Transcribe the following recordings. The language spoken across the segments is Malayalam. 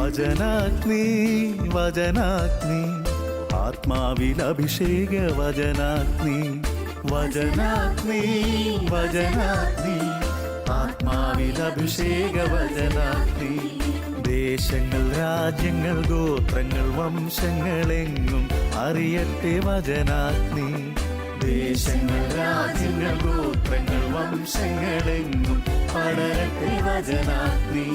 വചനാഗ്നി വചനാഗ്നി ആത്മാവിൽ അഭിഷേക വചനാഗ്നി വചനാഗ്നി വചനാഗ്നി ആത്മാവിൽ അഭിഷേക വചനാഗ്നി ദേശങ്ങൾ രാജ്യങ്ങൾ ഗോത്രങ്ങൾ വംശങ്ങളെങ്ങും അറിയട്ടെ വചനാഗ്നി ദേശങ്ങൾ രാജ്യങ്ങൾ ഗോത്രങ്ങൾ വംശങ്ങളെങ്ങും പടരട്ടെ വചനാഗ്നി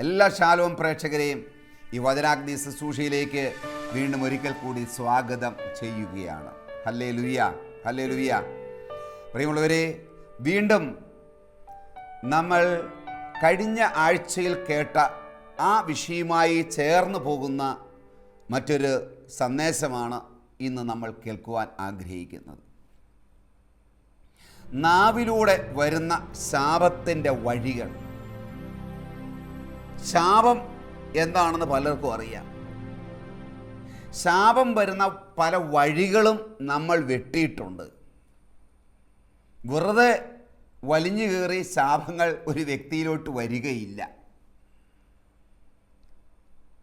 എല്ലാ ശാലോം പ്രേക്ഷകരെയും ഈ വചനാഗ്നി ശുശ്രൂഷയിലേക്ക് വീണ്ടും ഒരിക്കൽ കൂടി സ്വാഗതം ചെയ്യുകയാണ്. Hallelujah, hallelujah. പ്രിയമുള്ളവരെ, വീണ്ടും നമ്മൾ കഴിഞ്ഞ ആഴ്ചയിൽ കേട്ട ആ വിഷയവുമായി ചേർന്ന് പോകുന്ന മറ്റൊരു സന്ദേശമാണ് ഇന്ന് നമ്മൾ കേൾക്കുവാൻ ആഗ്രഹിക്കുന്നത്. നാവിലൂടെ വരുന്ന ശാപത്തിൻ്റെ വഴികൾ. ശാപം എന്താണെന്ന് പലർക്കും അറിയാം. ശാപം വരുന്ന പല വഴികളും നമ്മൾ വെട്ടിയിട്ടുണ്ട്. വെറുതെ വലിഞ്ഞു കയറി ശാപങ്ങൾ ഒരു വ്യക്തിയിലോട്ട് വരികയില്ല.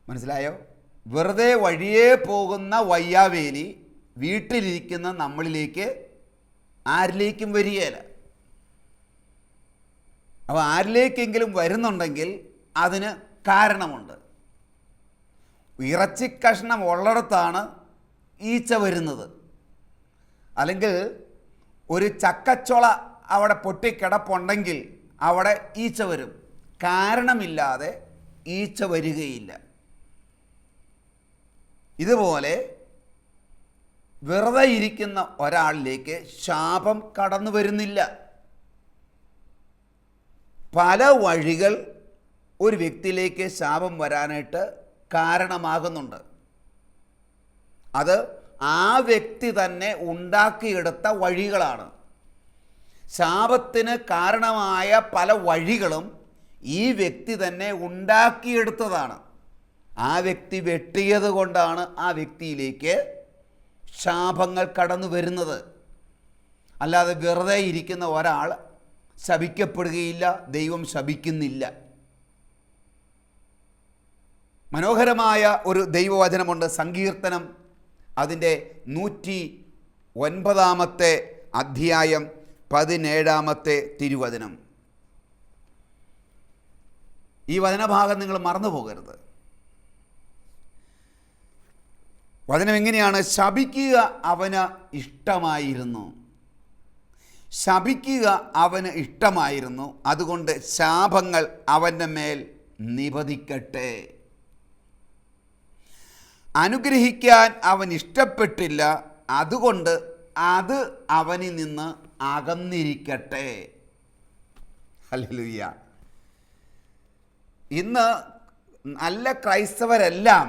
മനസ്സിലായോ? വെറുതെ വഴിയേ പോകുന്ന വയ്യാവേലി വീട്ടിലിരിക്കുന്ന നമ്മളിലേക്ക് ആരിലേക്കും വരികയില്ല. അപ്പോൾ ആരിലേക്കെങ്കിലും വരുന്നുണ്ടെങ്കിൽ അതിന് കാരണമുണ്ട്. ഇറച്ചി കഷ്ണം ഉള്ളിടത്താണ് ഈച്ച വരുന്നത്. അല്ലെങ്കിൽ ഒരു ചക്കച്ചൊള അവിടെ പൊട്ടിക്കിടപ്പുണ്ടെങ്കിൽ അവിടെ ഈച്ച വരും. കാരണമില്ലാതെ ഈച്ച വരികയില്ല. ഇതുപോലെ വെറുതെ ഇരിക്കുന്ന ഒരാളിലേക്ക് ശാപം കടന്നു വരുന്നില്ല. പല വഴികൾ ഒരു വ്യക്തിയിലേക്ക് ശാപം വരാനായിട്ട് കാരണമാകുന്നുണ്ട്. അത് ആ വ്യക്തി തന്നെ ഉണ്ടാക്കിയെടുത്ത വഴികളാണ്. ശാപത്തിന് കാരണമായ പല വഴികളും ഈ വ്യക്തി തന്നെ ഉണ്ടാക്കിയെടുത്തതാണ്. ആ വ്യക്തി വെട്ടിയത് കൊണ്ടാണ് ആ വ്യക്തിയിലേക്ക് ശാപങ്ങൾ കടന്നു വരുന്നത്. അല്ലാതെ വെറുതെ ഇരിക്കുന്ന ഒരാൾ ശപിക്കപ്പെടുകയില്ല, ദൈവം ശപിക്കുന്നില്ല. മനോഹരമായ ഒരു ദൈവവചനമുണ്ട്. സങ്കീർത്തനം അതിൻ്റെ 109 അധ്യായം 17 തിരുവചനം. ഈ വചനഭാഗം നിങ്ങൾ മറന്നു പോകരുത്. വചനം എങ്ങനെയാണ്? ശപിക്കുക അവന് ഇഷ്ടമായിരുന്നു, ശപിക്കുക അവന് ഇഷ്ടമായിരുന്നു, അതുകൊണ്ട് ശാപങ്ങൾ അവൻ്റെ മേൽ നിപതിക്കട്ടെ. അനുഗ്രഹിക്കാൻ അവൻ ഇഷ്ടപ്പെട്ടില്ല, അതുകൊണ്ട് അത് അവനിൽ നിന്ന് അകന്നിരിക്കട്ടെ. ഹല്ലേലൂയ. ഇന്ന് നല്ല ക്രൈസ്തവരെല്ലാം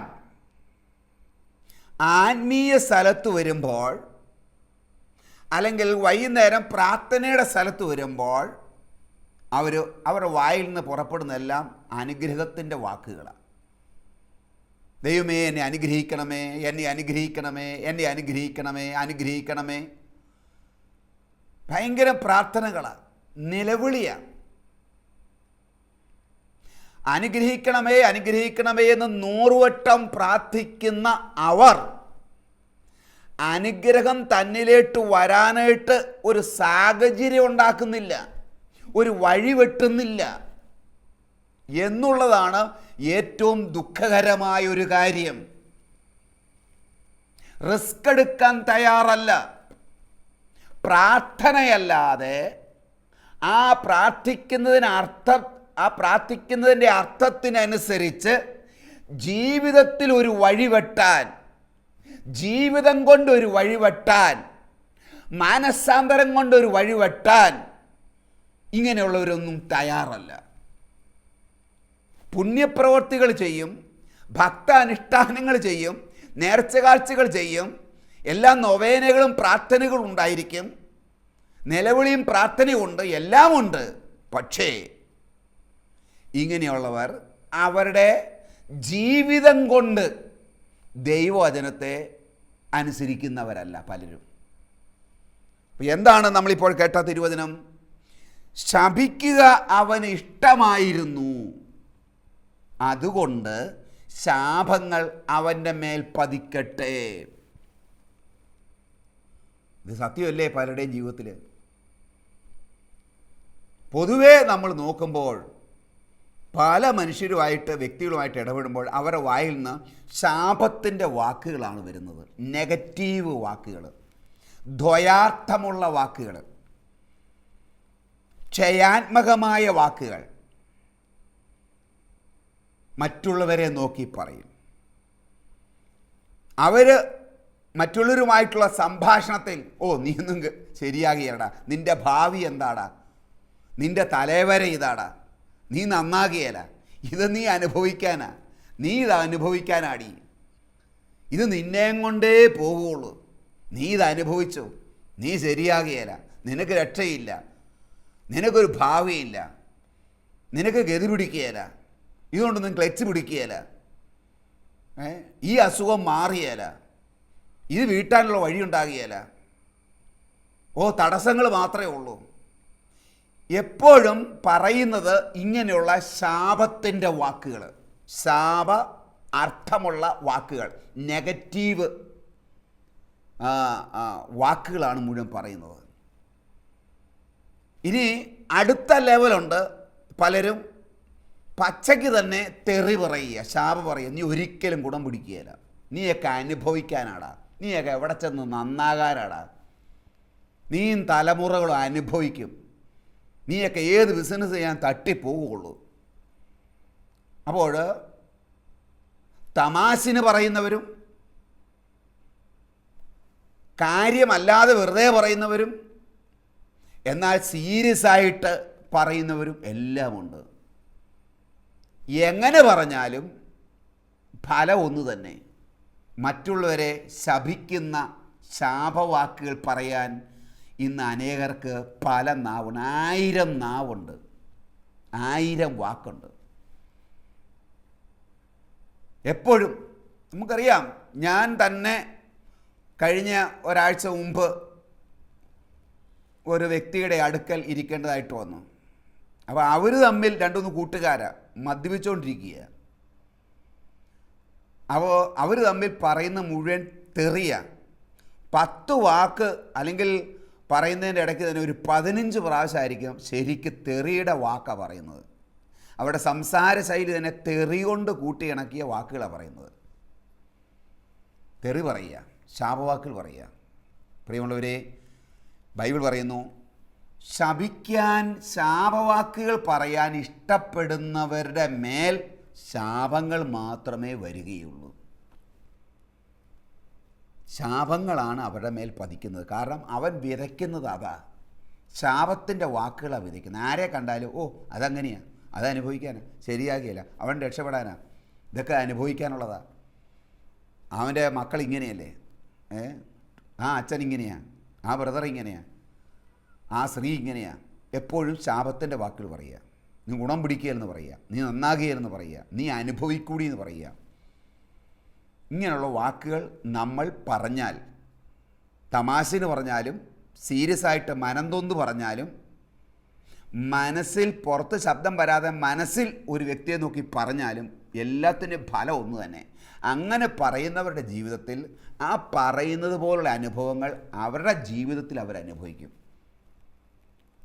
ആത്മീയ സ്ഥലത്ത് വരുമ്പോൾ, അല്ലെങ്കിൽ വൈകുന്നേരം പ്രാർത്ഥനയുടെ സ്ഥലത്ത് വരുമ്പോൾ അവരുടെ വായിൽ നിന്ന് പുറപ്പെടുന്നതെല്ലാം അനുഗ്രഹത്തിൻ്റെ വാക്കുകളാണ്. ദൈവമേ എന്നെ അനുഗ്രഹിക്കണമേ, എന്നെ അനുഗ്രഹിക്കണമേ, എന്നെ അനുഗ്രഹിക്കണമേ, അനുഗ്രഹിക്കണമേ. ഭയങ്കര പ്രാർത്ഥനകളാണ്, നിലവിളിയാണ്. അനുഗ്രഹിക്കണമേ അനുഗ്രഹിക്കണമേ എന്ന് 100 വട്ടം പ്രാർത്ഥിക്കുന്ന അവർ അനുഗ്രഹം തന്നിലേട്ട് വരാനായിട്ട് ഒരു സാഹചര്യം ഉണ്ടാക്കുന്നില്ല, ഒരു വഴി വെട്ടുന്നില്ല എന്നുള്ളതാണ് ഏറ്റവും ദുഃഖകരമായ ഒരു കാര്യം. റിസ്ക് എടുക്കാൻ തയ്യാറല്ല. പ്രാർത്ഥനയല്ലാതെ ആ പ്രാർത്ഥിക്കുന്നതിൻ്റെ അർത്ഥത്തിനനുസരിച്ച് ജീവിതത്തിൽ ഒരു വഴിവെട്ടാൻ, ജീവിതം കൊണ്ടൊരു വഴിവെട്ടാൻ, മാനസാന്തരം കൊണ്ടൊരു വഴിവെട്ടാൻ ഇങ്ങനെയുള്ളവരൊന്നും തയ്യാറല്ല. പുണ്യപ്രവർത്തികൾ ചെയ്യും, ഭക്താനുഷ്ഠാനങ്ങൾ ചെയ്യും, നേർച്ചകാഴ്ചകൾ ചെയ്യും, എല്ലാ നൊവേനകളും പ്രാർത്ഥനകളും ഉണ്ടായിരിക്കും, നിലവിളിയും പ്രാർത്ഥനയും ഉണ്ട്, എല്ലാം ഉണ്ട്. പക്ഷേ ഇങ്ങനെയുള്ളവർ അവരുടെ ജീവിതം കൊണ്ട് ദൈവവചനത്തെ അനുസരിക്കുന്നവരല്ല പലരും. എന്താണ് നമ്മളിപ്പോൾ കേട്ട തിരുവചനം? ശപിക്കുക അവന് ഇഷ്ടമായിരുന്നു, അതുകൊണ്ട് ശാപങ്ങൾ അവൻ്റെ മേൽ പതിക്കട്ടെ. ഇത് സത്യമല്ലേ പലരുടെയും ജീവിതത്തിൽ? പൊതുവേ നമ്മൾ നോക്കുമ്പോൾ പല മനുഷ്യരുമായിട്ട് വ്യക്തികളുമായിട്ട് ഇടപെടുമ്പോൾ അവരുടെ വായിൽ നിന്ന് ശാപത്തിൻ്റെ വാക്കുകളാണ് വരുന്നത്. നെഗറ്റീവ് വാക്കുകൾ, ദ്വയാർത്ഥമുള്ള വാക്കുകൾ, ക്ഷയാത്മകമായ വാക്കുകൾ മറ്റുള്ളവരെ നോക്കി പറയും. അവർ മറ്റുള്ളവരുമായിട്ടുള്ള സംഭാഷണത്തിൽ നീ ഒന്നും ശരിയാകിയടാ, നിൻ്റെ ഭാവി എന്താടാ, നിൻ്റെ തലവര ഇതാടാ, നീ നന്നാകിയല്ല, ഇത് നീ അനുഭവിക്കാനാ, നീ ഇത് അനുഭവിക്കാനാടി, ഇത് നിന്നെയും കൊണ്ടേ പോവുകയുള്ളൂ, നീ ഇത് അനുഭവിച്ചോ, നീ ശരിയാകിയല്ല, നിനക്ക് രക്ഷയില്ല, നിനക്കൊരു ഭാവിയില്ല, നിനക്ക് ഗതി പിടിക്കുകയില്ല, ഇതുകൊണ്ടൊന്നും ക്ലച്ച് പിടിക്കുകയില്ല, ഈ അസുഖം മാറിയല്ല, ഇത് വീട്ടാനുള്ള വഴി ഉണ്ടാകുകയില്ല, തടസ്സങ്ങൾ മാത്രമേ ഉള്ളൂ. എപ്പോഴും പറയുന്നത് ഇങ്ങനെയുള്ള ശാപത്തിൻ്റെ വാക്കുകൾ, ശാപ അർത്ഥമുള്ള വാക്കുകൾ, നെഗറ്റീവ് വാക്കുകളാണ് മുഴുവൻ പറയുന്നത്. ഇനി അടുത്ത ലെവലുണ്ട്, പലരും പച്ചയ്ക്ക് തന്നെ തെറി പറയുക, ശാപം പറയുക, നീ ഒരിക്കലും ഗുണം പിടിക്കുകയില്ല, നീയൊക്കെ അനുഭവിക്കാനാടാ, നീയൊക്കെ എവിടെ ചെന്ന് നന്നാകാനാടാ, നീയും തലമുറകളും അനുഭവിക്കും, നീയൊക്കെ ഏത് ബിസിനസ് ചെയ്യാൻ തട്ടിപ്പോവുകയുള്ളൂ. അപ്പോൾ തമാശന് പറയുന്നവരും കാര്യമല്ലാതെ വെറുതെ പറയുന്നവരും എന്നാൽ സീരിയസ് ആയിട്ട് പറയുന്നവരും എല്ലാമുണ്ട്. എങ്ങനെ പറഞ്ഞാലും ഫലം ഒന്ന് തന്നെ. മറ്റുള്ളവരെ ശപിക്കുന്ന ശാപവാക്കുകൾ പറയാൻ ഇന്ന് അനേകർക്ക് പല നാവുണ്ട്, 1000 നാവുണ്ട്, 1000 വാക്കുണ്ട്. എപ്പോഴും നമുക്കറിയാം, ഞാൻ തന്നെ കഴിഞ്ഞ ഒരാഴ്ച മുമ്പ് ഒരു വ്യക്തിയുടെ അടുക്കൽ ഇരിക്കേണ്ടതായിട്ട് വന്നു. അപ്പോൾ അവർ തമ്മിൽ 2-3 കൂട്ടുകാരാണ്, മദ്യപിച്ചുകൊണ്ടിരിക്കുക. അപ്പോൾ അവർ തമ്മിൽ പറയുന്ന മുഴുവൻ തെറിയ. 10 വാക്ക് അല്ലെങ്കിൽ പറയുന്നതിൻ്റെ ഇടയ്ക്ക് തന്നെ ഒരു 15 പ്രാവശ്യമായിരിക്കും ശരിക്ക് തെറിയുടെ വാക്കാണ് പറയുന്നത്. അവരുടെ സംസാര ശൈലി തന്നെ തെറി കൊണ്ട് കൂട്ടിയിണക്കിയ വാക്കുകളാണ് പറയുന്നത്. തെറി പറയുക, ശാപവാക്കുകൾ പറയുക. പ്രിയമുള്ളവരെ, ബൈബിൾ പറയുന്നു, ശപിക്കാൻ, ശാപവാക്കുകൾ പറയാൻ ഇഷ്ടപ്പെടുന്നവരുടെ മേൽ ശാപങ്ങൾ മാത്രമേ വരികയുള്ളൂ. ശാപങ്ങളാണ് അവരുടെ മേൽ പതിക്കുന്നത്. കാരണം അവൻ വിതയ്ക്കുന്നത് അതാ, ശാപത്തിൻ്റെ വാക്കുകളാണ് വിതയ്ക്കുന്നത്. ആരെ കണ്ടാലും അതങ്ങനെയാണ്, അതനുഭവിക്കാനാണ്, ശരിയാകില്ല, അവൻ രക്ഷപ്പെടാനാണ്, ഇതൊക്കെ അനുഭവിക്കാനുള്ളതാ, അവൻ്റെ മക്കൾ ഇങ്ങനെയല്ലേ, ആ അച്ഛൻ ഇങ്ങനെയാണ്, ആ ബ്രദർ ഇങ്ങനെയാണ്, ആ സ്ത്രീ ഇങ്ങനെയാണ്. എപ്പോഴും ശാപത്തിൻ്റെ വാക്കുകൾ പറയുക. നീ ഗുണം പിടിക്കുകയെന്ന് പറയുക, നീ നന്നാകുകയെന്ന് പറയുക, നീ അനുഭവിക്കൂടി എന്ന് പറയുക. ഇങ്ങനെയുള്ള വാക്കുകൾ നമ്മൾ പറഞ്ഞാൽ, തമാശന് പറഞ്ഞാലും സീരിയസ് ആയിട്ട് മനംതൊന്ന് പറഞ്ഞാലും, മനസ്സിൽ പുറത്ത് ശബ്ദം വരാതെ മനസ്സിൽ ഒരു വ്യക്തിയെ നോക്കി പറഞ്ഞാലും എല്ലാത്തിനും ഫലം ഒന്ന് തന്നെ. അങ്ങനെ പറയുന്നവരുടെ ജീവിതത്തിൽ ആ പറയുന്നത് പോലുള്ള അനുഭവങ്ങൾ അവരുടെ ജീവിതത്തിൽ അവരനുഭവിക്കും.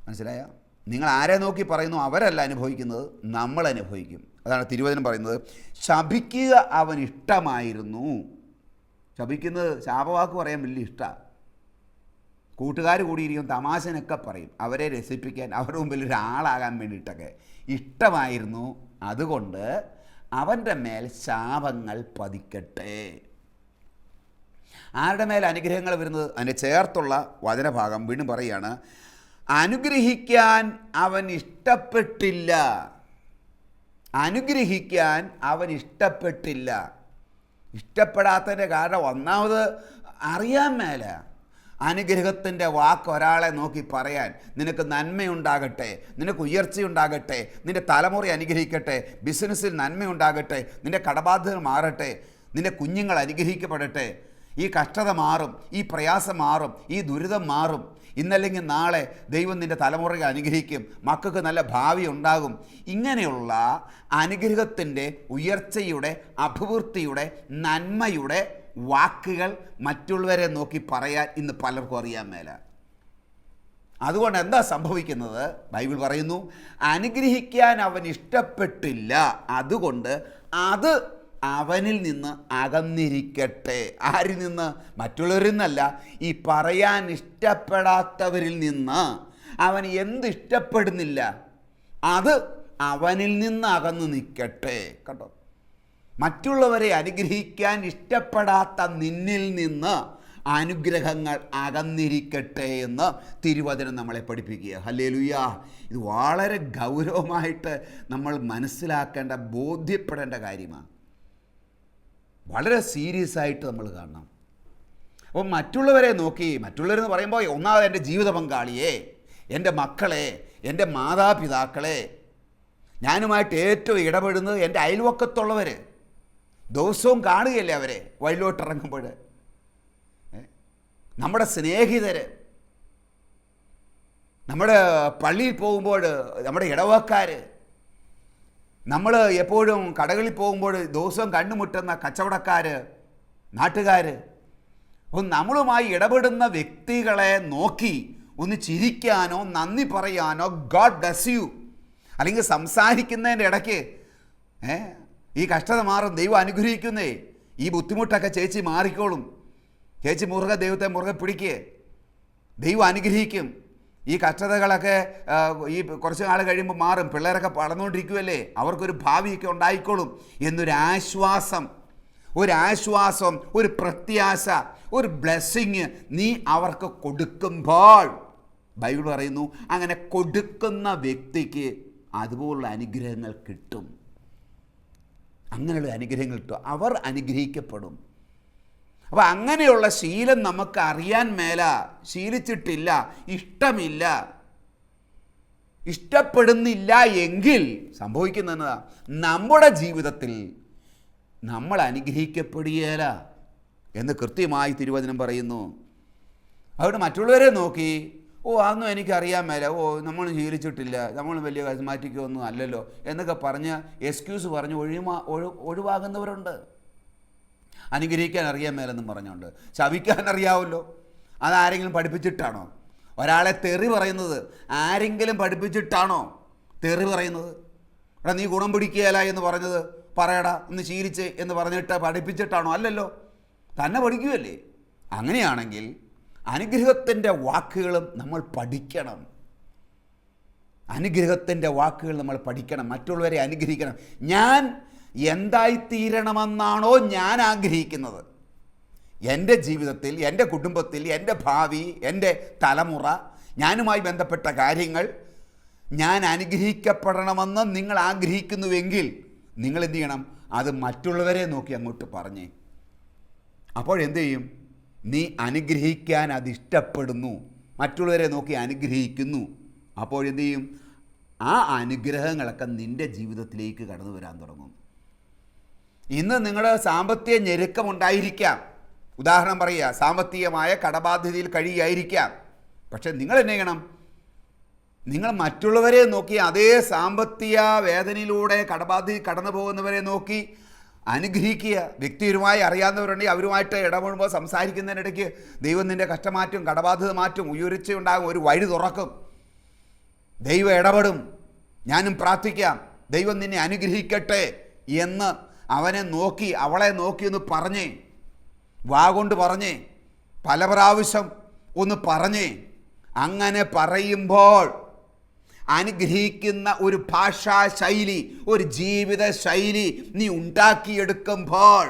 മനസ്സിലായോ? നിങ്ങൾ ആരെ നോക്കി പറയുന്നു അവരല്ല അനുഭവിക്കുന്നത്, നമ്മൾ അനുഭവിക്കും. അതാണ് തിരുവചനം പറയുന്നത്, ശപിക്കുക അവൻ ഇഷ്ടമായിരുന്നു. ശപിക്കുന്നത്, ശാപവാക്ക് പറയാൻ വലിയ ഇഷ്ടമാണ്. കൂട്ടുകാർ കൂടിയിരിക്കും, തമാശനൊക്കെ പറയും, അവരെ രസിപ്പിക്കാൻ, അവരുടെ മുമ്പിൽ ഒരാളാകാൻ വേണ്ടിയിട്ടൊക്കെ ഇഷ്ടമായിരുന്നു, അതുകൊണ്ട് അവൻ്റെ മേൽ ശാപങ്ങൾ പതിക്കട്ടെ. ആരുടെ മേൽ അനുഗ്രഹങ്ങൾ വരുന്നത്? അതിനെ ചേർത്തുള്ള വചനഭാഗം വീണ്ടും പറയുകയാണ്, അനുഗ്രഹിക്കാൻ അവൻ ഇഷ്ടപ്പെട്ടില്ല. അനുഗ്രഹിക്കാൻ അവൻ ഇഷ്ടപ്പെട്ടില്ല. ഇഷ്ടപ്പെടാത്തതിൻ്റെ കാരണം ഒന്നാമത് അറിയാൻ മേല, അനുഗ്രഹത്തിൻ്റെ വാക്ക് ഒരാളെ നോക്കി പറയാൻ, നിനക്ക് നന്മയുണ്ടാകട്ടെ, നിനക്ക് ഉയർച്ചയുണ്ടാകട്ടെ, നിൻ്റെ തലമുറ അനുഗ്രഹിക്കട്ടെ, ബിസിനസ്സിൽ നന്മയുണ്ടാകട്ടെ, നിൻ്റെ കടബാധ്യത മാറട്ടെ, നിൻ്റെ കുഞ്ഞുങ്ങൾ അനുഗ്രഹിക്കപ്പെടട്ടെ, ഈ കഷ്ടത മാറും, ഈ പ്രയാസം മാറും, ഈ ദുരിതം മാറും, ഇന്നല്ലെങ്കിൽ നാളെ ദൈവം നിൻ്റെ തലമുറയെ അനുഗ്രഹിക്കും, മക്കൾക്ക് നല്ല ഭാവി ഉണ്ടാകും. ഇങ്ങനെയുള്ള അനുഗ്രഹത്തിൻ്റെ, ഉയർച്ചയുടെ, അഭിവൃദ്ധിയുടെ, നന്മയുടെ വാക്കുകൾ മറ്റുള്ളവരെ നോക്കി പറയാൻ ഇന്ന് പലർക്കും അറിയാൻ മേല. അതുകൊണ്ട് എന്താ സംഭവിക്കുന്നത്? ബൈബിൾ പറയുന്നു, അനുഗ്രഹിക്കാൻ അവൻ ഇഷ്ടപ്പെട്ടില്ല, അതുകൊണ്ട് അത് അവനിൽ നിന്ന് അകന്നിരിക്കട്ടെ. ആരിൽ നിന്ന്? മറ്റുള്ളവരിൽ നിന്നല്ല, ഈ പറയാൻ ഇഷ്ടപ്പെടാത്തവരിൽ നിന്ന്. അവൻ എന്ത് ഇഷ്ടപ്പെടുന്നില്ല അത് അവനിൽ നിന്ന് അകന്നു നിൽക്കട്ടെ. കേട്ടോ, മറ്റുള്ളവരെ അനുഗ്രഹിക്കാൻ ഇഷ്ടപ്പെടാത്ത നിന്നിൽ നിന്ന് അനുഗ്രഹങ്ങൾ അകന്നിരിക്കട്ടെ എന്ന് തിരുവചനം നമ്മളെ പഠിപ്പിക്കുക. ഹല്ലേലൂയ! ഇത് വളരെ ഗൗരവമായിട്ട് നമ്മൾ മനസ്സിലാക്കേണ്ട, ബോധ്യപ്പെടേണ്ട കാര്യമാണ്. വളരെ സീരിയസ് ആയിട്ട് നമ്മൾ കാണണം. അപ്പോൾ മറ്റുള്ളവരെ നോക്കി, മറ്റുള്ളവരെന്ന് പറയുമ്പോൾ ഒന്നാമത് എൻ്റെ ജീവിത പങ്കാളിയെ, എൻ്റെ മക്കളെ, എൻ്റെ മാതാപിതാക്കളെ, ഞാനുമായിട്ട് ഏറ്റവും ഇടപെടുന്നത് എൻ്റെ അയൽവക്കത്തുള്ളവർ. ദിവസവും കാണുകയല്ലേ അവരെ വഴിയിലോട്ടിറങ്ങുമ്പോൾ. നമ്മുടെ സ്നേഹിതർ, നമ്മുടെ പള്ളിയിൽ പോകുമ്പോൾ നമ്മുടെ ഇടവക്കാർ, നമ്മൾ എപ്പോഴും കടകളിൽ പോകുമ്പോൾ ദിവസവും കണ്ടുമുട്ടുന്ന കച്ചവടക്കാർ, നാട്ടുകാർ, നമ്മളുമായി ഇടപെടുന്ന വ്യക്തികളെ നോക്കി ഒന്ന് ചിരിക്കാനോ നന്ദി പറയാനോ ഗോഡ് ബ്ലെസ് യു, അല്ലെങ്കിൽ സംസാരിക്കുന്നതിൻ്റെ ഇടയ്ക്ക് ഈ കഷ്ടത മാറും, ദൈവം അനുഗ്രഹിക്കുന്നേ, ഈ ബുദ്ധിമുട്ടൊക്കെ ചേച്ചി മാറിക്കോളും, ചേച്ചി ദൈവത്തെ മുറുകെ പിടിക്കുക, ദൈവം അനുഗ്രഹിക്കും, ഈ കഷ്ടതകളൊക്കെ ഈ കുറച്ച് നാൾ കഴിയുമ്പോൾ മാറും, പിള്ളേരൊക്കെ വളർന്നുകൊണ്ടിരിക്കുമല്ലേ, അവർക്കൊരു ഭാവിയൊക്കെ ഉണ്ടായിക്കോളും എന്നൊരാശ്വാസം, ഒരു പ്രത്യാശ, ഒരു ബ്ലെസ്സിങ് നീ അവർക്ക് കൊടുക്കുമ്പോൾ, ബൈബിൾ പറയുന്നു, അങ്ങനെ കൊടുക്കുന്ന വ്യക്തിക്ക് അതുപോലുള്ള അനുഗ്രഹങ്ങൾ കിട്ടും. അങ്ങനെയുള്ള അനുഗ്രഹങ്ങൾ കിട്ടും, അവർ അനുഗ്രഹിക്കപ്പെടും. അപ്പോൾ അങ്ങനെയുള്ള ശീലം നമുക്ക് അറിയാൻ മേല, ശീലിച്ചിട്ടില്ല, ഇഷ്ടമില്ല, ഇഷ്ടപ്പെടുന്നില്ല എങ്കിൽ സംഭവിക്കുന്നത് നമ്മുടെ ജീവിതത്തിൽ നമ്മൾ അനുഗ്രഹിക്കപ്പെടുകയില്ല എന്ന് കൃത്യമായി തിരുവചനം പറയുന്നു. അതുകൊണ്ട് മറ്റുള്ളവരെ നോക്കി, അതൊന്നും എനിക്കറിയാൻ മേല, നമ്മൾ ശീലിച്ചിട്ടില്ല, നമ്മൾ വലിയ കാസ്മാറ്റിക്കൊന്നും അല്ലല്ലോ എന്നൊക്കെ പറഞ്ഞ് എക്സ്ക്യൂസ് പറഞ്ഞ് ഒഴിവാകുന്നവരുണ്ട്. അനുഗ്രഹിക്കാൻ അറിയാൻ മേലെന്നും പറഞ്ഞുകൊണ്ട് ശപിക്കാൻ അറിയാമല്ലോ. അതാരെങ്കിലും പഠിപ്പിച്ചിട്ടാണോ? ഒരാളെ തെറി പറയുന്നത് ആരെങ്കിലും പഠിപ്പിച്ചിട്ടാണോ തെറി പറയുന്നത്? എടാ നീ ഗുണം പിടിക്കുകയില്ല എന്ന് പറഞ്ഞത് പറയടാ ഒന്ന് ശീലിച്ച് എന്ന് പറഞ്ഞിട്ട് പഠിപ്പിച്ചിട്ടാണോ? അല്ലല്ലോ, തന്നെ പഠിക്കുകയല്ലേ. അങ്ങനെയാണെങ്കിൽ അനുഗ്രഹത്തിൻ്റെ വാക്കുകളും നമ്മൾ പഠിക്കണം. അനുഗ്രഹത്തിൻ്റെ വാക്കുകൾ നമ്മൾ പഠിക്കണം, മറ്റുള്ളവരെ അനുഗ്രഹിക്കണം. ഞാൻ എന്തായിത്തീരണമെന്നാണോ ഞാൻ ആഗ്രഹിക്കുന്നത്, എൻ്റെ ജീവിതത്തിൽ, എൻ്റെ കുടുംബത്തിൽ, എൻ്റെ ഭാവി, എൻ്റെ തലമുറ, ഞാനുമായി ബന്ധപ്പെട്ട കാര്യങ്ങൾ ഞാൻ അനുഗ്രഹിക്കപ്പെടണമെന്ന് നിങ്ങൾ ആഗ്രഹിക്കുന്നുവെങ്കിൽ നിങ്ങൾ എന്ത് ചെയ്യണം? അത് മറ്റുള്ളവരെ നോക്കി അങ്ങോട്ട് പറഞ്ഞേ. അപ്പോഴെന്ത് ചെയ്യും? നീ അനുഗ്രഹിക്കാൻ അതിഷ്ടപ്പെടുന്നു, മറ്റുള്ളവരെ നോക്കി അനുഗ്രഹിക്കുന്നു. അപ്പോഴെന്ത് ചെയ്യും? ആ അനുഗ്രഹങ്ങളൊക്കെ നിൻ്റെ ജീവിതത്തിലേക്ക് കടന്നു വരാൻ തുടങ്ങും. ഇന്ന് നിങ്ങളുടെ സാമ്പത്തിക ഞെരുക്കമുണ്ടായിരിക്കാം, ഉദാഹരണം പറയുക, സാമ്പത്തികമായ കടബാധ്യതയിൽ കഴിയായിരിക്കാം. പക്ഷെ നിങ്ങൾ എന്നെ ചെയ്യണം? നിങ്ങൾ മറ്റുള്ളവരെ നോക്കി, അതേ സാമ്പത്തിക വേദനയിലൂടെ കടബാധ്യത കടന്നു പോകുന്നവരെ നോക്കി അനുഗ്രഹിക്കുക. വ്യക്തിപരമായി അറിയാവുന്നവരുണ്ടെങ്കിൽ അവരുമായിട്ട് ഇടപെടുമ്പോൾ സംസാരിക്കുന്നതിനിടയ്ക്ക് ദൈവം നിൻ്റെ കഷ്ടം മാറ്റും, കടബാധ്യത മാറ്റും, ഉയർച്ചയുണ്ടാകും, ഒരു വഴി തുറക്കും, ദൈവം ഇടപെടും. ഞാനും പ്രാർത്ഥിക്കാം, ദൈവം നിന്നെ അനുഗ്രഹിക്കട്ടെ എന്ന് അവനെ നോക്കി, അവളെ നോക്കി ഒന്ന് പറഞ്ഞേ, വാ കൊണ്ട് പറഞ്ഞേ, പല പ്രാവശ്യം ഒന്ന് പറഞ്ഞേ. അങ്ങനെ പറയുമ്പോൾ അനുഗ്രഹിക്കുന്ന ഒരു ഭാഷാ ശൈലി, ഒരു ജീവിത ശൈലി നീ ഉണ്ടാക്കിയെടുക്കുമ്പോൾ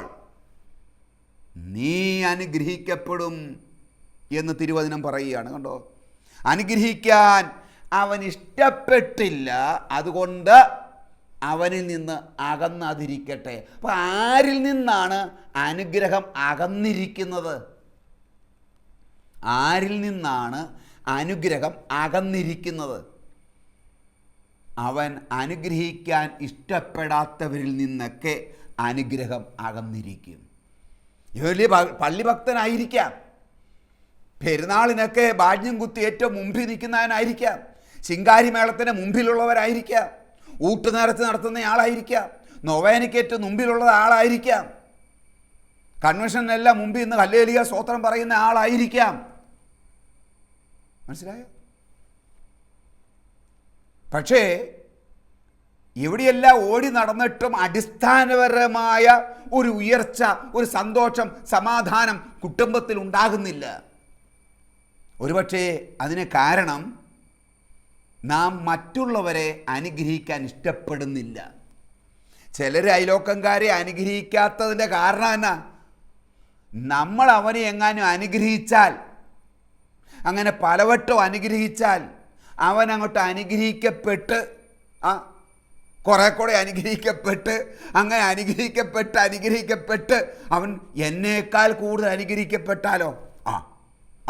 നീ അനുഗ്രഹിക്കപ്പെടും എന്ന് തിരുവചനം പറയുകയാണ്. കണ്ടോ, അനുഗ്രഹിക്കാൻ അവൻ ഇഷ്ടപ്പെട്ടില്ല, അതുകൊണ്ട് അവനിൽ നിന്ന് അകന്നാതിരിക്കട്ടെ. അപ്പോൾ ആരിൽ നിന്നാണ് അനുഗ്രഹം അകന്നിരിക്കുന്നത്? ആരിൽ നിന്നാണ് അനുഗ്രഹം അകന്നിരിക്കുന്നത്? അവൻ അനുഗ്രഹിക്കാൻ ഇഷ്ടപ്പെടാത്തവരിൽ നിന്നൊക്കെ അനുഗ്രഹം അകന്നിരിക്കും. വലിയ പള്ളി ഭക്തനായിരിക്കാം, പെരുന്നാളിനൊക്കെ ബാജ്യം കുത്തി ഏറ്റവും മുമ്പിൽ നിൽക്കുന്നവനായിരിക്കാം, ശിങ്കാരിമേളത്തിന് മുമ്പിലുള്ളവരായിരിക്കാം, ഊട്ടുനേർച്ച നടത്തുന്ന ആളായിരിക്കാം, നൊവേനയ്ക്ക് ഏറ്റവും മുമ്പിലുള്ള ആളായിരിക്കാം, കൺവെൻഷനിലെല്ലാം മുമ്പിൽ നിന്ന് ഹല്ലേലൂയ സ്തോത്രം പറയുന്ന ആളായിരിക്കാം. മനസ്സിലായോ? പക്ഷേ എവിടെയെല്ലാം ഓടി നടന്നിട്ടും അടിസ്ഥാനപരമായ ഒരു ഉയർച്ച, ഒരു സന്തോഷം, സമാധാനം കുടുംബത്തിൽ ഉണ്ടാകുന്നില്ല. ഒരുപക്ഷെ അതിന് കാരണം നാം മറ്റുള്ളവരെ അനുഗ്രഹിക്കാൻ ഇഷ്ടപ്പെടുന്നില്ല. ചിലർ അയലോക്കംകാരെ അനുഗ്രഹിക്കാത്തതിൻ്റെ കാരണം എന്നാ? നമ്മൾ അവനെ എങ്ങാനും അനുഗ്രഹിച്ചാൽ, അങ്ങനെ പലവട്ടം അനുഗ്രഹിച്ചാൽ അവൻ അങ്ങോട്ട് അനുഗ്രഹിക്കപ്പെട്ട് കുറെ കൂടെ അനുഗ്രഹിക്കപ്പെട്ട് അങ്ങനെ അനുഗ്രഹിക്കപ്പെട്ട് അവൻ എന്നേക്കാൾ കൂടുതൽ അനുഗ്രഹിക്കപ്പെട്ടാലോ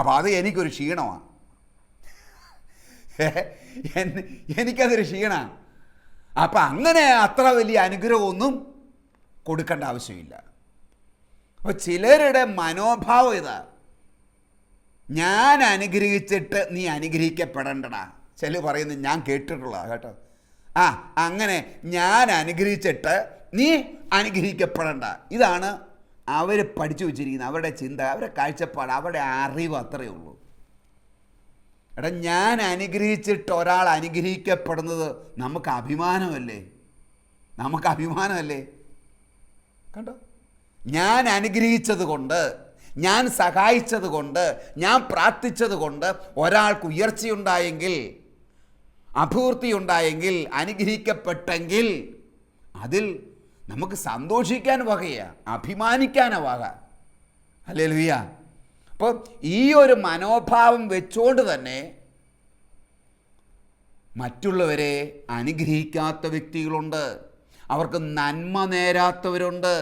അപ്പോൾ അത് എനിക്കൊരു ക്ഷീണമാണ്, എനിക്കതൊരു ക്ഷീണമാണ്. അപ്പം അങ്ങനെ അത്ര വലിയ അനുഗ്രഹമൊന്നും കൊടുക്കേണ്ട ആവശ്യമില്ല. അപ്പോൾ ചിലരുടെ മനോഭാവം ഇതാ, ഞാൻ അനുഗ്രഹിച്ചിട്ട് നീ അനുഗ്രഹിക്കപ്പെടേണ്ടടാ. ചിലർ പറയുന്നത് ഞാൻ കേട്ടിട്ടുള്ള കേട്ടോ, അങ്ങനെ ഞാൻ അനുഗ്രഹിച്ചിട്ട് നീ അനുഗ്രഹിക്കപ്പെടേണ്ട. ഇതാണ് അവർ പഠിച്ചു വച്ചിരിക്കുന്നത്, അവരുടെ ചിന്ത, അവരുടെ കാഴ്ചപ്പാട്, അവരുടെ അറിവ് അത്രയേ ഉള്ളൂ. എടാ, ഞാൻ അനുഗ്രഹിച്ചിട്ട് ഒരാൾ അനുഗ്രഹിക്കപ്പെടുന്നത് നമുക്ക് അഭിമാനമല്ലേ? കണ്ടോ? ഞാൻ അനുഗ്രഹിച്ചത് കൊണ്ട്, ഞാൻ സഹായിച്ചത് കൊണ്ട്, ഞാൻ പ്രാർത്ഥിച്ചത് കൊണ്ട് ഒരാൾക്ക് ഉയർച്ചയുണ്ടായെങ്കിൽ, അഭിവൃദ്ധിയുണ്ടായെങ്കിൽ, അനുഗ്രഹിക്കപ്പെട്ടെങ്കിൽ അതിൽ നമുക്ക് സന്തോഷിക്കാൻ വകയാണ്, അഭിമാനിക്കാനാ വക. ഹല്ലേലൂയ. അപ്പോൾ ഈ ഒരു മനോഭാവം വെച്ചുകൊണ്ട് തന്നെ മറ്റുള്ളവരെ അനുഗ്രഹിക്കാത്ത വ്യക്തികളുണ്ട്, അവർക്ക് നന്മ നേരാത്തവരുണ്ട്,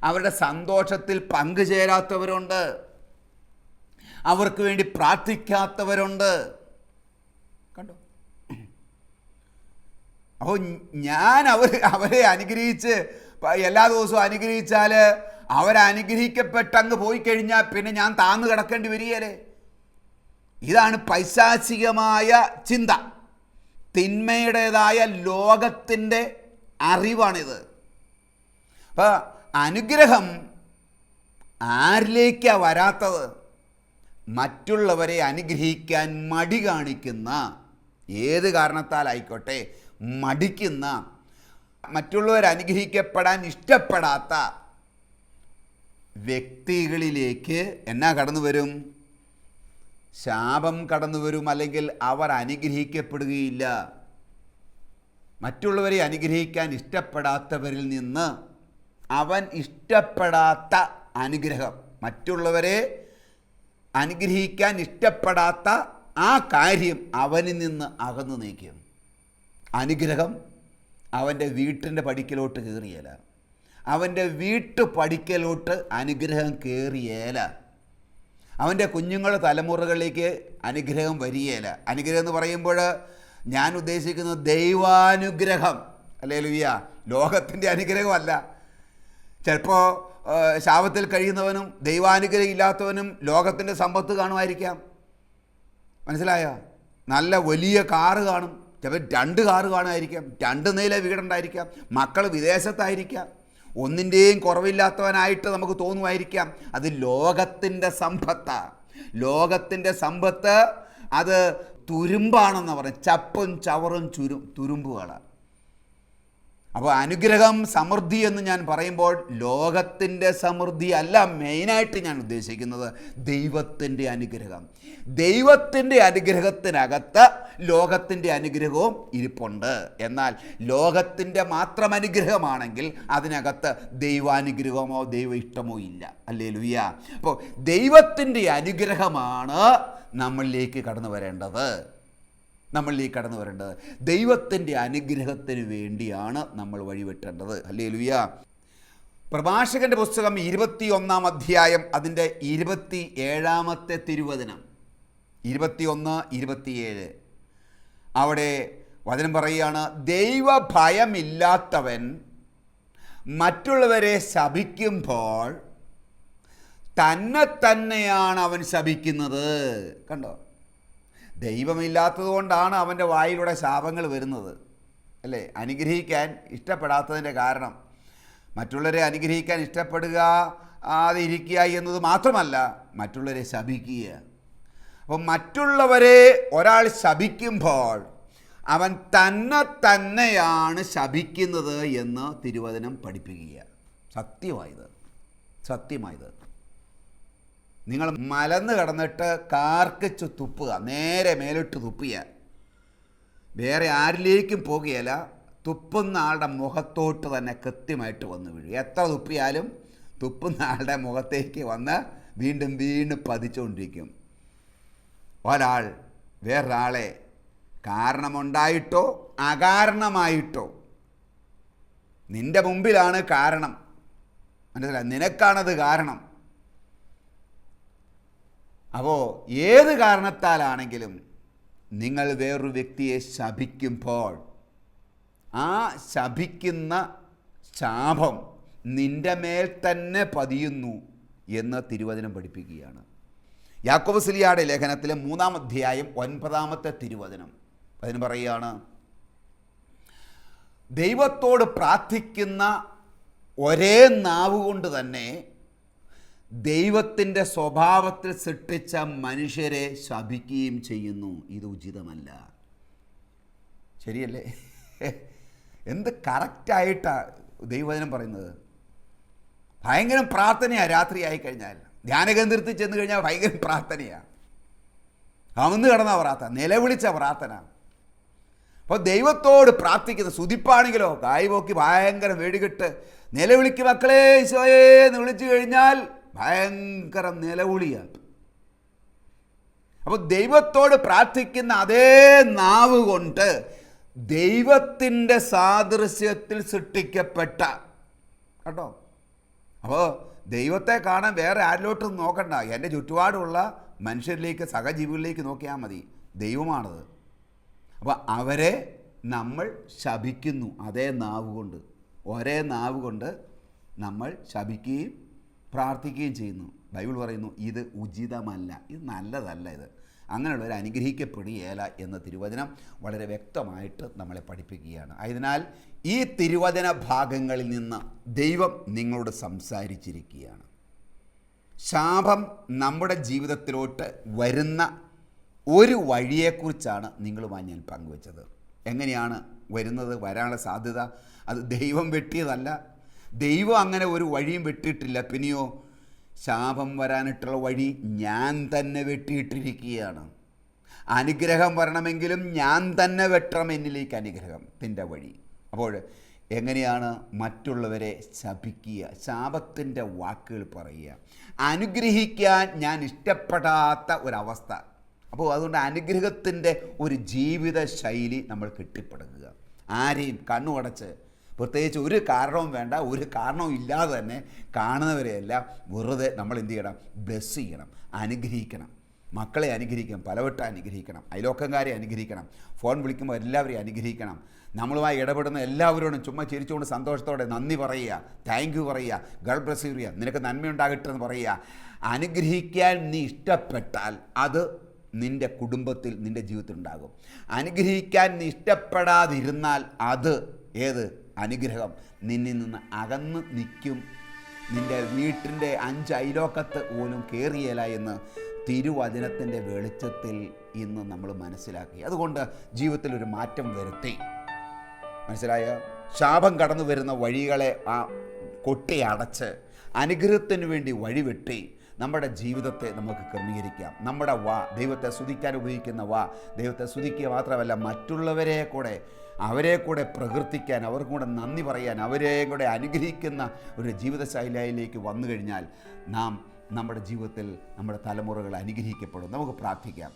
അവരുടെ സന്തോഷത്തിൽ പങ്കുചേരാത്തവരുണ്ട്, അവർക്ക് വേണ്ടി പ്രാർത്ഥിക്കാത്തവരുണ്ട്. കണ്ടോ? അപ്പോൾ ഞാൻ അവരെ അനുഗ്രഹിച്ച് എല്ലാ ദിവസവും അനുഗ്രഹിച്ചാൽ അവരനുഗ്രഹിക്കപ്പെട്ടങ്ങ് പോയി കഴിഞ്ഞാൽ പിന്നെ ഞാൻ താന്നു കിടക്കേണ്ടി വരികയല്ലേ? ഇതാണ് പൈശാചികമായ ചിന്ത, തിന്മയുടേതായ ലോകത്തിൻ്റെ അറിവാണിത്. അപ്പോൾ അനുഗ്രഹം ആരിലേക്കാണ് വരാത്തത്? മറ്റുള്ളവരെ അനുഗ്രഹിക്കാൻ മടി കാണിക്കുന്ന, ഏത് കാരണത്താലായിക്കോട്ടെ മടിക്കുന്ന, മറ്റുള്ളവർ അനുഗ്രഹിക്കപ്പെടാൻ ഇഷ്ടപ്പെടാത്ത വ്യക്തികളിലേക്ക് എന്നാ കടന്നു വരും? ശാപം കടന്നു വരും, അല്ലെങ്കിൽ അവർ അനുഗ്രഹിക്കപ്പെടുകയില്ല. മറ്റുള്ളവരെ അനുഗ്രഹിക്കാൻ ഇഷ്ടപ്പെടാത്തവരിൽ നിന്ന് അവൻ ഇഷ്ടപ്പെടാത്ത അനുഗ്രഹം, മറ്റുള്ളവരെ അനുഗ്രഹിക്കാൻ ഇഷ്ടപ്പെടാത്ത ആ കാര്യം അവനിൽ നിന്ന് അകന്നു നീക്കും. അനുഗ്രഹം അവൻ്റെ വീട്ടിൻ്റെ പടിക്കലോട്ട് കയറിയേല, അവൻ്റെ വീട്ടുപടിക്കലോട്ട് അനുഗ്രഹം കയറിയേല, അവൻ്റെ കുഞ്ഞുങ്ങളുടെ തലമുറകളിലേക്ക് അനുഗ്രഹം വരികയില്ല. അനുഗ്രഹം എന്ന് പറയുമ്പോൾ ഞാൻ ഉദ്ദേശിക്കുന്നത് ദൈവാനുഗ്രഹം. ഹല്ലേലൂയ. ലോകത്തിൻ്റെ അനുഗ്രഹമല്ല. ചിലപ്പോൾ ശാപത്തിൽ കഴിയുന്നവനും ദൈവാനുഗ്രഹം ഇല്ലാത്തവനും ലോകത്തിൻ്റെ സമ്പത്ത് കാണുമായിരിക്കാം. മനസ്സിലായോ? നല്ല വലിയ കാറ് കാണും, ചിലപ്പോൾ 2 കാറ് കാണുമായിരിക്കാം, 2 നില വീടുണ്ടായിരിക്കാം, മക്കൾ വിദേശത്തായിരിക്കാം, ഒന്നിൻ്റെയും കുറവില്ലാത്തവനായിട്ട് നമുക്ക് തോന്നുമായിരിക്കാം. അത് ലോകത്തിൻ്റെ സമ്പത്താണ്. ലോകത്തിൻ്റെ സമ്പത്ത് അത് തുരുമ്പാണെന്ന് പറയും, ചപ്പും ചവറും തുരുമ്പുകളാണ്. അപ്പോൾ അനുഗ്രഹം, സമൃദ്ധി എന്ന് ഞാൻ പറയുമ്പോൾ ലോകത്തിൻ്റെ സമൃദ്ധി അല്ല മെയിനായിട്ട് ഞാൻ ഉദ്ദേശിക്കുന്നത്, ദൈവത്തിൻ്റെ അനുഗ്രഹം. ദൈവത്തിൻ്റെ അനുഗ്രഹത്തിനകത്ത് ലോകത്തിൻ്റെ അനുഗ്രഹവും ഇരിപ്പുണ്ട്. എന്നാൽ ലോകത്തിൻ്റെ മാത്രം അനുഗ്രഹമാണെങ്കിൽ അതിനകത്ത് ദൈവാനുഗ്രഹമോ ദൈവ ഇഷ്ടമോ ഇല്ല. ഹല്ലേലൂയ. അപ്പോൾ ദൈവത്തിൻ്റെ അനുഗ്രഹമാണ് നമ്മളിലേക്ക് കടന്നു വരേണ്ടത്. ദൈവത്തിൻ്റെ അനുഗ്രഹത്തിന് വേണ്ടിയാണ് നമ്മൾ വഴിവെട്ടേണ്ടത്. ഹല്ലേലൂയ. പ്രഭാഷകന്റെ പുസ്തകം 21 അധ്യായം അതിൻ്റെ 27 തിരുവചനം, 21-27. അവിടെ വചനം പറയുകയാണ്, ദൈവഭയമില്ലാത്തവൻ മറ്റുള്ളവരെ ശപിക്കുമ്പോൾ തന്നെയാണ് അവൻ ശപിക്കുന്നത്. കണ്ടോ, ദൈവമില്ലാത്തത് കൊണ്ടാണ് അവൻ്റെ വായിലൂടെ ശാപങ്ങൾ വരുന്നത്, അല്ലേ? അനുഗ്രഹിക്കാൻ ഇഷ്ടപ്പെടാത്തതിൻ്റെ കാരണം, മറ്റുള്ളവരെ അനുഗ്രഹിക്കാൻ ഇഷ്ടപ്പെടുക ഇരിക്കുക എന്നത് മാത്രമല്ല, മറ്റുള്ളവരെ ശപിക്കുക. അപ്പം മറ്റുള്ളവരെ ഒരാൾ ശപിക്കുമ്പോൾ അവൻ തന്നെയാണ് ശപിക്കുന്നത് എന്ന് തിരുവചനം പഠിപ്പിക്കുക. സത്യമായത് നിങ്ങൾ മലന്ന് കിടന്നിട്ട് കാർക്കിച്ച് തുപ്പുക, നേരെ മേലോട്ട് തുപ്പിയ വേറെ ആരിലേക്കും പോകുകയില്ല, തുപ്പുന്ന ആളുടെ മുഖത്തോട്ട് തന്നെ കൃത്യമായിട്ട് വന്ന് വീഴും. എത്ര തുപ്പിയാലും തുപ്പുന്ന ആളുടെ മുഖത്തേക്ക് വന്ന് വീണ്ടും പതിച്ചുകൊണ്ടിരിക്കും. ഒരാൾ വേറൊരാളെ കാരണമുണ്ടായിട്ടോ അകാരണമായിട്ടോ, നിൻ്റെ മുമ്പിലാണ് കാരണം, മനസ്സിലായി, നിനക്കാണത് കാരണം. അപ്പോൾ ഏത് കാരണത്താലാണെങ്കിലും നിങ്ങൾ വേറൊരു വ്യക്തിയെ ശപിക്കുമ്പോൾ ആ ശപിക്കുന്ന ശാപം നിൻ്റെ മേൽ തന്നെ പതിയുന്നു എന്ന് തിരുവചനം പഠിപ്പിക്കുകയാണ്. യാക്കോബ് സ്ലീഹായുടെ ലേഖനത്തിലെ 3 അധ്യായം 9 തിരുവചനം അതിന് പറയുകയാണ്, ദൈവത്തോട് പ്രാർത്ഥിക്കുന്ന ഒരേ നാവ് കൊണ്ട് തന്നെ ദൈവത്തിൻ്റെ സ്വഭാവത്തിൽ സൃഷ്ടിച്ച മനുഷ്യരെ ശപിക്കുകയും ചെയ്യുന്നു. ഇത് ഉചിതമല്ല. ശരിയല്ലേ? എന്ത് കറക്റ്റായിട്ടാണ് ദൈവവചനം പറയുന്നത്. ഭയങ്കര പ്രാർത്ഥനയാണ്. രാത്രി ആയിക്കഴിഞ്ഞാൽ ധ്യാനകേന്ദ്രത്തിൽ ചെന്ന് കഴിഞ്ഞാൽ ഭയങ്കര പ്രാർത്ഥനയാണ്. അമന്ന് കിടന്ന പ്രാർത്ഥന, നിലവിളിച്ച പ്രാർത്ഥന. അപ്പോൾ ദൈവത്തോട് പ്രാർത്ഥിക്കുന്ന സ്തുതിപ്പാണെങ്കിലോ കായ് പോക്കി ഭയങ്കര വെടികെട്ട് നിലവിളിക്ക് മക്കളെ ഈശോയെ എന്ന് വിളിച്ചു കഴിഞ്ഞാൽ ഭയങ്കര നിലവിളിയാണ്. അപ്പോൾ ദൈവത്തോട് പ്രാർത്ഥിക്കുന്ന അതേ നാവ് കൊണ്ട് ദൈവത്തിൻ്റെ സാദൃശ്യത്തിൽ സൃഷ്ടിക്കപ്പെട്ട, കേട്ടോ, അപ്പോൾ ദൈവത്തെ കാണാൻ വേറെ ആരിലോട്ടും നോക്കണ്ട, എൻ്റെ ചുറ്റുപാടുള്ള മനുഷ്യരിലേക്ക്, സഹജീവികളിലേക്ക് നോക്കിയാൽ മതി. ദൈവമാണത്. അപ്പോൾ അവരെ നമ്മൾ ശപിക്കുന്നു അതേ നാവ് കൊണ്ട്. ഒരേ നാവ് കൊണ്ട് നമ്മൾ ശപിക്കുകയും പ്രാർത്ഥിക്കുകയും ചെയ്യുന്നു. ബൈബിൾ പറയുന്നു ഇത് ഉചിതമല്ല, ഇത് നല്ലതല്ല, ഇത് അങ്ങനെയുള്ളവർ അനുഗ്രഹിക്കപ്പെടുകയില്ല എന്ന് തിരുവചനം വളരെ വ്യക്തമായിട്ട് നമ്മളെ പഠിപ്പിക്കുകയാണ്. അതിനാൽ ഈ തിരുവചന ഭാഗങ്ങളിൽ നിന്ന് ദൈവം നിങ്ങളോട് സംസാരിച്ചിരിക്കുകയാണ്. ശാപം നമ്മുടെ ജീവിതത്തിലോട്ട് വരുന്ന ഒരു വഴിയെക്കുറിച്ചാണ് നിങ്ങളുമായി ഞാൻ പങ്കുവച്ചത്. എങ്ങനെയാണ് വരുന്നത്, വരാനുള്ള സാധ്യത? അത് ദൈവം വെട്ടിയതല്ല, ദൈവം അങ്ങനെ ഒരു വഴിയും വെട്ടിയിട്ടില്ല. പിന്നെയോ ശാപം വരാനായിട്ടുള്ള വഴി ഞാൻ തന്നെ വെട്ടിയിട്ടിരിക്കുകയാണ്. അനുഗ്രഹം വരണമെങ്കിലും ഞാൻ തന്നെ വെട്ടണം എന്നിലേക്ക് അനുഗ്രഹത്തിൻ്റെ വഴി. അപ്പോൾ എങ്ങനെയാണ് മറ്റുള്ളവരെ ശപിക്കുക, ശാപത്തിൻ്റെ വാക്കുകൾ പറയുക, അനുഗ്രഹിക്കാൻ ഞാൻ ഇഷ്ടപ്പെടാത്ത ഒരവസ്ഥ. അപ്പോൾ അതുകൊണ്ട് അനുഗ്രഹത്തിൻ്റെ ഒരു ജീവിത ശൈലി നമ്മൾ കെട്ടിപ്പടുക്കുക. ആരെയും കണ്ണുടച്ച്, പ്രത്യേകിച്ച് ഒരു കാരണവും വേണ്ട, ഒരു കാരണവും ഇല്ലാതെ തന്നെ കാണുന്നവരെയെല്ലാം വെറുതെ നമ്മൾ എന്ത് ചെയ്യണം? ബ്ലെസ് ചെയ്യണം, അനുഗ്രഹിക്കണം. മക്കളെ അനുഗ്രഹിക്കണം, പലവട്ടം അനുഗ്രഹിക്കണം, അയലോക്കംകാരെ അനുഗ്രഹിക്കണം, ഫോൺ വിളിക്കുമ്പോൾ എല്ലാവരെയും അനുഗ്രഹിക്കണം, നമ്മളുമായി ഇടപെടുന്ന എല്ലാവരോടും ചുമ്മാ ചിരിച്ചുകൊണ്ട് സന്തോഷത്തോടെ നന്ദി പറയുക, താങ്ക് യു പറയുക, ഗഡ് ബ്ലെസ് യു പറയുക, നിനക്ക് നന്മയുണ്ടാകട്ടെ എന്ന് പറയുക. അനുഗ്രഹിക്കാൻ നീ ഇഷ്ടപ്പെട്ടാൽ അത് നിൻ്റെ കുടുംബത്തിൽ, നിൻ്റെ ജീവിതത്തിൽ ഉണ്ടാകും. അനുഗ്രഹിക്കാൻ നീ ഇഷ്ടപ്പെടാതിരുന്നാൽ അത് ഏത് അനുഗ്രഹം നിന്നിൽ നിന്ന് അകന്ന് നിൽക്കും. നിൻ്റെ വീട്ടിൻ്റെ 5 അയലോക്കത്ത് പോലും കയറിയല്ല എന്ന് തിരുവചനത്തിൻ്റെ വെളിച്ചത്തിൽ ഇന്ന് നമ്മൾ മനസ്സിലാക്കി. അതുകൊണ്ട് ജീവിതത്തിൽ ഒരു മാറ്റം വരുത്തി. മനസ്സിലായ? ശാപം കടന്നു വരുന്ന വഴികളെ കൊട്ടി അടച്ച് അനുഗ്രഹത്തിന് വേണ്ടി വഴിവെട്ടി നമ്മുടെ ജീവിതത്തെ നമുക്ക് ക്രമീകരിക്കാം. നമ്മുടെ ദൈവത്തെ സ്തുതിക്കാൻ ഉപയോഗിക്കുന്ന ദൈവത്തെ സ്തുതിക്കുക മാത്രമല്ല, മറ്റുള്ളവരെ കൂടെ, അവരെ കൂടെ പ്രകീർത്തിക്കാൻ, അവർക്കും കൂടെ നന്ദി പറയാൻ, അവരെ കൂടെ അനുഗ്രഹിക്കുന്ന ഒരു ജീവിതശൈലിയിലേക്ക് വന്നു കഴിഞ്ഞാൽ നമ്മുടെ ജീവിതത്തിൽ നമ്മുടെ തലമുറകൾ അനുഗ്രഹിക്കപ്പെടും. നമുക്ക് പ്രാർത്ഥിക്കാം.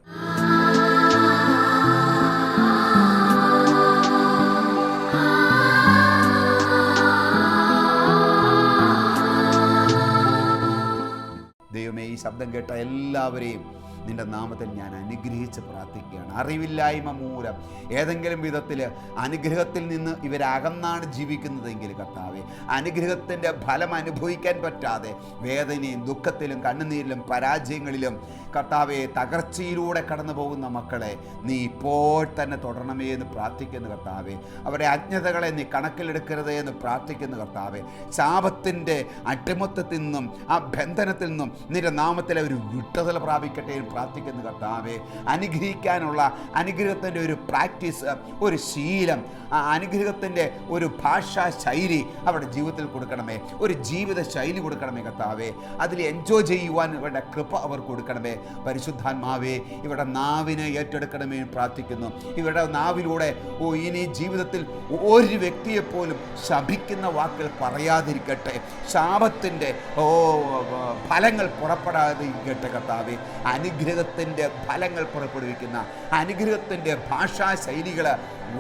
ശബ്ദം കേട്ട എല്ലാവരെയും നിൻ്റെ നാമത്തിൽ ഞാൻ അനുഗ്രഹിച്ച് പ്രാർത്ഥിക്കുകയാണ്. അറിവില്ലായ്മ മൂലം ഏതെങ്കിലും വിധത്തിൽ അനുഗ്രഹത്തിൽ നിന്ന് ഇവരകന്നാണ് ജീവിക്കുന്നതെങ്കിൽ കർത്താവെ, അനുഗ്രഹത്തിൻ്റെ ഫലം അനുഭവിക്കാൻ പറ്റാതെ വേദനയും ദുഃഖത്തിലും കണ്ണുനീരിലും പരാജയങ്ങളിലും കർത്താവെ തകർച്ചയിലൂടെ കടന്നു പോകുന്ന മക്കളെ നീ ഇപ്പോൾ തന്നെ തുടരണമേ എന്ന് പ്രാർത്ഥിക്കുന്നു കർത്താവെ. അവരുടെ അജ്ഞതകളെ നീ കണക്കിലെടുക്കരുതേ എന്ന് പ്രാർത്ഥിക്കുന്നു കർത്താവെ. ശാപത്തിൻ്റെ അടിമത്തത്തിൽ നിന്നും ആ ബന്ധനത്തിൽ നിന്നും നിന്റെ നാമത്തിൽ അവർ വിട്ടുതൽ പ്രാപിക്കട്ടെ എന്ന് പ്രാർത്ഥിക്കുന്നു കർത്താവെ. അനുഗ്രഹിക്കാനുള്ള അനുഗ്രഹത്തിൻ്റെ ഒരു പ്രാക്ടീസ്, ഒരു ശീലം, ആ അനുഗ്രഹത്തിൻ്റെ ഒരു ഭാഷാ ശൈലി അവരുടെ ജീവിതത്തിൽ കൊടുക്കണമേ. ഒരു ജീവിത ശൈലി കൊടുക്കണമേ കർത്താവെ. അതിൽ എൻജോയ് ചെയ്യുവാൻ ഇവരുടെ കൃപ അവർ കൊടുക്കണമേ. പരിശുദ്ധാത്മാവേ, ഇവരുടെ നാവിനെ ഏറ്റെടുക്കണമേ എന്ന് പ്രാർത്ഥിക്കുന്നു. ഇവരുടെ നാവിലൂടെ ഇനി ജീവിതത്തിൽ ഒരു വ്യക്തിയെപ്പോലും ശപിക്കുന്ന വാക്കുകൾ പറയാതിരിക്കട്ടെ. ശാപത്തിൻ്റെ ഫലങ്ങൾ പുറപ്പെടാതിരിക്കട്ടെ കർത്താവെ. അനുഗ്രഹത്തിൻ്റെ ഫലങ്ങൾ പുറപ്പെടുവിക്കുന്ന, അനുഗ്രഹത്തിൻ്റെ ഭാഷാ ശൈലികൾ,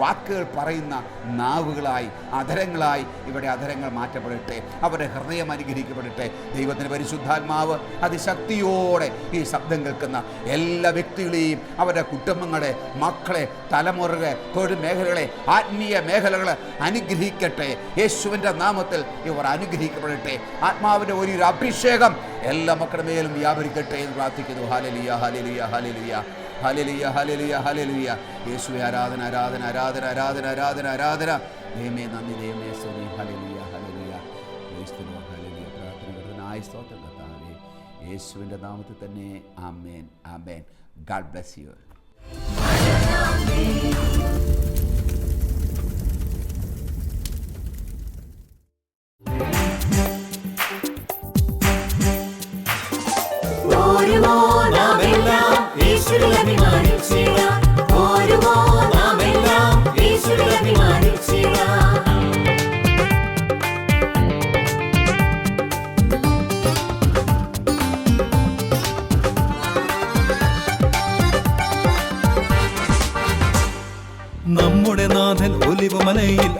വാക്കുകൾ പറയുന്ന നാവുകളായി, അധരങ്ങളായി ഇവിടെ അധരങ്ങൾ മാറ്റപ്പെടട്ടെ. അവരുടെ ഹൃദയം അനുഗ്രഹിക്കപ്പെടട്ടെ. ദൈവത്തിൻ്റെ പരിശുദ്ധാത്മാവ് അതിശക്തിയോടെ ഈ ശബ്ദം കേൾക്കുന്ന എല്ലാ വ്യക്തികളെയും, അവരുടെ കുടുംബങ്ങളെ, മക്കളെ, തലമുറകളെ, തൊഴിൽ മേഖലകളെ, ആത്മീയ മേഖലകളെ അനുഗ്രഹിക്കട്ടെ. യേശുവിൻ്റെ നാമത്തിൽ ഇവർ അനുഗ്രഹിക്കപ്പെടട്ടെ. ആത്മാവിൻ്റെ ഒരു അഭിഷേകം എല്ലാ മക്കളുടെ മേലും വ്യാപരിക്കട്ടെ എന്ന് പ്രാർത്ഥിക്കുന്നു. Hallelujah, hallelujah, hallelujah, hallelujah, hallelujah, hallelujah. യേശുവേ, ആരാധന, ആരാധന, ആരാധന, ആരാധന, ആരാധന, ആരാധന. ദൈവമേ നന്ദി, ദൈവമേ സ്തുതി. Hallelujah, hallelujah, hallelujah. പ്രാർത്ഥന സ്തോത്രം കർത്താവേ, യേശുവിൻ്റെ നാമത്തിൽ തന്നെ. Amen, amen. God bless you. നമ്മുടെ നാഥൻ ഒലിവുമലയിൽ